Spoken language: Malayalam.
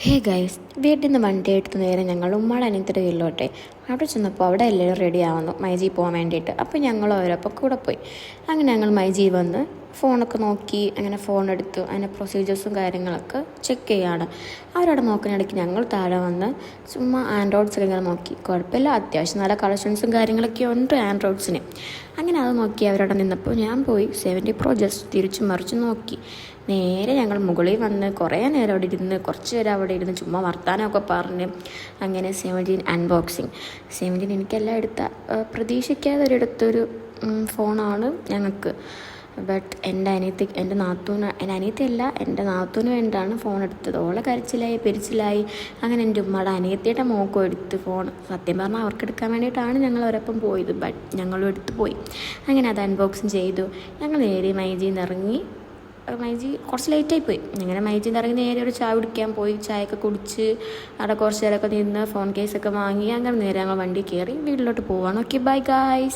ഹേ ഗൈസ്, വീട്ടിൽ നിന്ന് വണ്ടി എടുത്ത് നേരെ ഞങ്ങൾ ഉമ്മാടെ അനിയത്തിയുടെ കയ്യിലോട്ടെ. അവിടെ ചെന്നപ്പോൾ അവിടെ എല്ലാവരും റെഡി ആവുന്നു മൈജി പോകാൻ വേണ്ടിയിട്ട്. അപ്പോൾ ഞങ്ങൾ അവരപ്പോൾ കൂടെ പോയി. അങ്ങനെ ഞങ്ങൾ മൈജി വന്ന് ഫോണൊക്കെ നോക്കി, അങ്ങനെ ഫോൺ എടുത്തു, അതിൻ്റെ പ്രൊസീജിയേഴ്സും കാര്യങ്ങളൊക്കെ ചെക്ക് ചെയ്യുകയാണ്. അവരവിടെ നോക്കാനിടയ്ക്ക് ഞങ്ങൾ താഴെ വന്ന് ചുമ്മാ ആൻഡ്രോയിഡ്സൊക്കെ ഇങ്ങനെ നോക്കി. കുഴപ്പമില്ല, അത്യാവശ്യം നല്ല കളക്ഷൻസും കാര്യങ്ങളൊക്കെ ഉണ്ട് ആൻഡ്രോയിഡ്സിന്. അങ്ങനെ അത് നോക്കി അവരവിടെ നിന്നപ്പോൾ ഞാൻ പോയി 70 Pro ജസ്റ്റ് തിരിച്ചു മറിച്ച് നോക്കി. നേരെ ഞങ്ങൾ മുകളിൽ വന്ന് കുറേ നേരം അവിടെ ഇരുന്ന്, കുറച്ച് നേരം അവിടെ ഇരുന്ന് ചുമ്മാ വർത്താനമൊക്കെ പറഞ്ഞ് അങ്ങനെ 17 അൺബോക്സിങ്. 17 എനിക്കെല്ലാം പ്രതീക്ഷിക്കാതെ ഒരിടത്തൊരു ഫോണാണ് ഞങ്ങൾക്ക്. ബട്ട് എൻ്റെ അനിയത്തിയല്ല, എൻ്റെ നാത്തൂന് വേണ്ടിയിട്ടാണ് ഫോൺ എടുത്തത്. ഓളെ കരച്ചിലായി പെരിച്ചിലായി. അങ്ങനെ എൻ്റെ ഉമ്മയുടെ അനിയത്തിയുടെ മോക്കും എടുത്ത് ഫോൺ. സത്യം പറഞ്ഞാൽ അവർക്ക് എടുക്കാൻ വേണ്ടിയിട്ടാണ് ഞങ്ങൾ അവരൊപ്പം പോയത്. ബട്ട് ഞങ്ങളും എടുത്ത് പോയി. അങ്ങനെ അത് അൺബോക്സിങ് ചെയ്തു. ഞങ്ങൾ നേരെ മൈജിയിൽ നിന്ന് ഇറങ്ങി. മൈജി കുറച്ച് ലേറ്റായി പോയി. അങ്ങനെ മൈജിയിൽ നിന്ന് ഇറങ്ങി നേരെ ഒരു ചായ കുടിക്കാൻ പോയി. ചായയൊക്കെ കുടിച്ച് അവിടെ കുറച്ച് നേരമൊക്കെ നിന്ന് ഫോൺ കേസൊക്കെ വാങ്ങി അങ്ങനെ നേരെ ഞങ്ങൾ വണ്ടി കയറി വീട്ടിലോട്ട് പോവാണ്. Okay, bye guys.